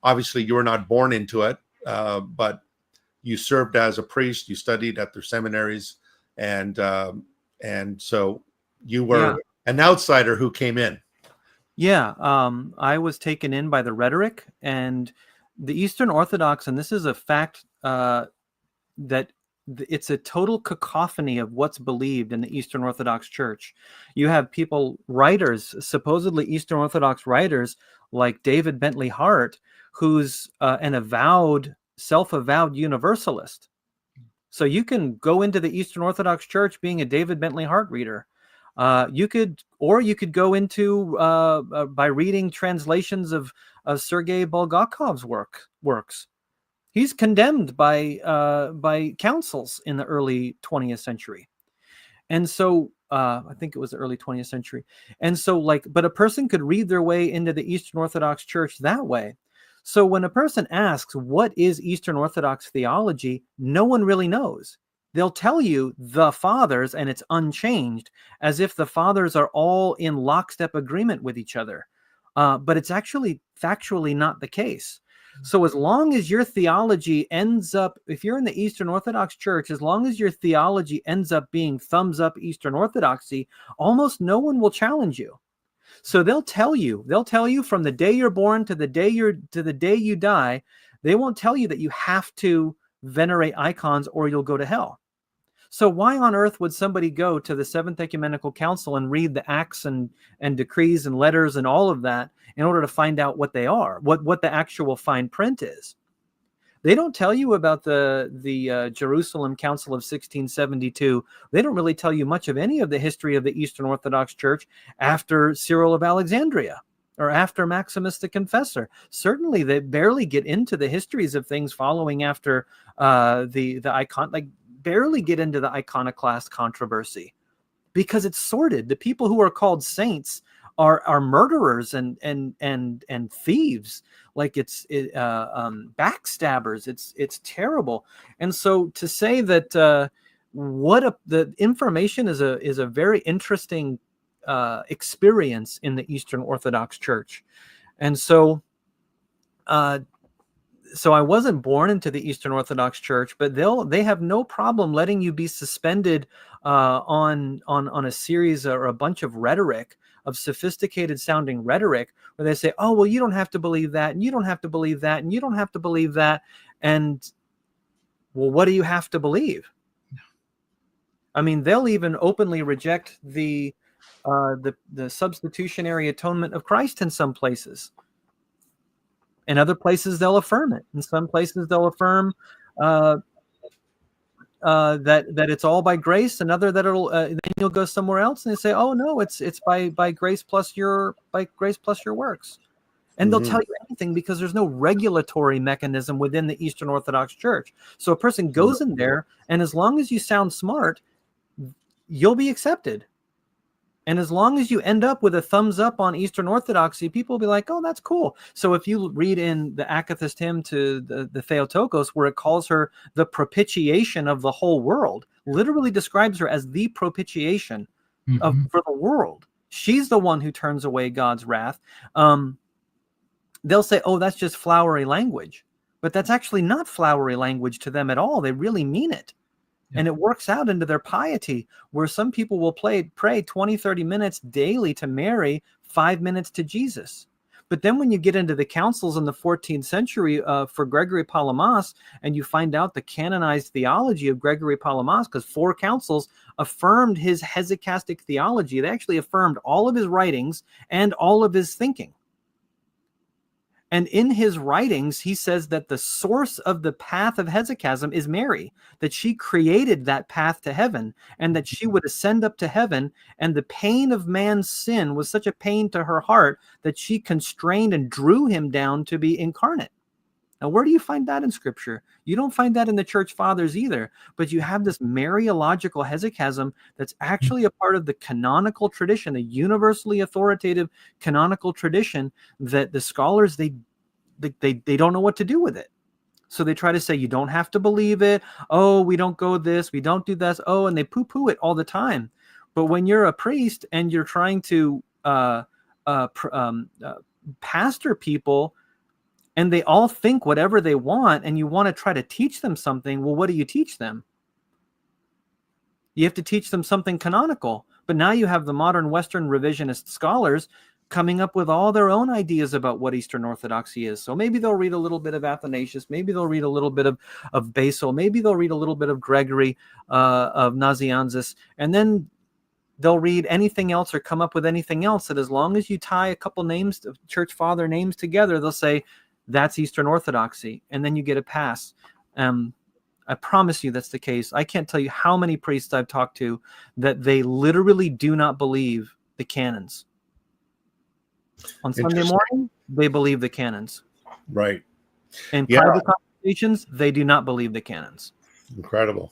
obviously you were not born into it, but you served as a priest, you studied at their seminaries, and so you were an outsider who came in. Yeah, I was taken in by the rhetoric, and the Eastern Orthodox, and this is a fact, that it's a total cacophony of what's believed in the Eastern Orthodox Church. You have people, writers, supposedly Eastern Orthodox writers, like David Bentley Hart, who's an self-avowed universalist. So you can go into the Eastern Orthodox Church being a David Bentley Hart reader. You could go into by reading translations of Sergei Bulgakov's works. He's condemned by councils in the early 20th century, and so I think it was the early 20th century. And so, but a person could read their way into the Eastern Orthodox Church that way. So when a person asks, what is Eastern Orthodox theology? No one really knows. They'll tell you the fathers, and it's unchanged, as if the fathers are all in lockstep agreement with each other. But it's actually factually not the case. So as long as your theology ends up, if you're in the Eastern Orthodox Church, as long as your theology ends up being thumbs up Eastern Orthodoxy, almost no one will challenge you. So they'll tell you from the day you're born to the day you die, they won't tell you that you have to venerate icons or you'll go to hell. So why on earth would somebody go to the Seventh Ecumenical Council and read the acts and decrees and letters and all of that in order to find out what they are, what the actual fine print is? They don't tell you about the Jerusalem Council of 1672. They don't really tell you much of any of the history of the Eastern Orthodox Church after Cyril of Alexandria or after Maximus the Confessor. Certainly, they barely get into the histories of things following after the icon, barely get into the iconoclast controversy, because it's sordid. The people who are called saints are murderers and thieves. It's backstabbers. It's terrible. And so to say that the information is a very interesting experience in the Eastern Orthodox Church. And so so I wasn't born into the Eastern Orthodox Church, but they have no problem letting you be suspended on a series or a bunch of rhetoric, of sophisticated sounding rhetoric, where they say, oh, well, you don't have to believe that, and you don't have to believe that, and you don't have to believe that. And well, what do you have to believe? I mean, they'll even openly reject the substitutionary atonement of Christ in some places. In other places, they'll affirm it. In some places, they'll affirm that it's all by grace. Another that then you'll go somewhere else and they say, "Oh no, it's by grace plus your works," and they'll tell you anything because there's no regulatory mechanism within the Eastern Orthodox Church. So a person goes in there, and as long as you sound smart, you'll be accepted. And as long as you end up with a thumbs up on Eastern Orthodoxy, people will be like, oh, that's cool. So if you read in the Akathist hymn to the Theotokos, where it calls her the propitiation of the whole world, literally describes her as the propitiation for the world. She's the one who turns away God's wrath. They'll say, oh, that's just flowery language. But that's actually not flowery language to them at all. They really mean it. And it works out into their piety, where some people will pray 20, 30 minutes daily to Mary, 5 minutes to Jesus. But then when you get into the councils in the 14th century for Gregory Palamas, and you find out the canonized theology of Gregory Palamas, because 4 councils affirmed his hesychastic theology. They actually affirmed all of his writings and all of his thinking. And in his writings, he says that the source of the path of hesychasm is Mary, that she created that path to heaven, and that she would ascend up to heaven, and the pain of man's sin was such a pain to her heart that she constrained and drew him down to be incarnate. Now, where do you find that in Scripture? You don't find that in the Church Fathers either, but you have this Mariological hesychasm that's actually a part of the canonical tradition, the universally authoritative canonical tradition, that the scholars, they don't know what to do with it. So they try to say, you don't have to believe it. Oh, we don't go this, we don't do this. Oh, and they poo-poo it all the time. But when you're a priest and you're trying to pastor people and they all think whatever they want, and you want to try to teach them something. Well, what do you teach them? You have to teach them something canonical. But now you have the modern Western revisionist scholars coming up with all their own ideas about what Eastern Orthodoxy is. So maybe they'll read a little bit of Athanasius, maybe they'll read a little bit of Basil, maybe they'll read a little bit of Gregory of Nazianzus, and then they'll read anything else or come up with anything else that, as long as you tie a couple names, church father names together, they'll say that's Eastern Orthodoxy, and then you get a pass. I promise you that's the case. I can't tell you how many priests I've talked to that they literally do not believe the canons. On Sunday morning, they believe the canons. Right. In private conversations, they do not believe the canons. Incredible.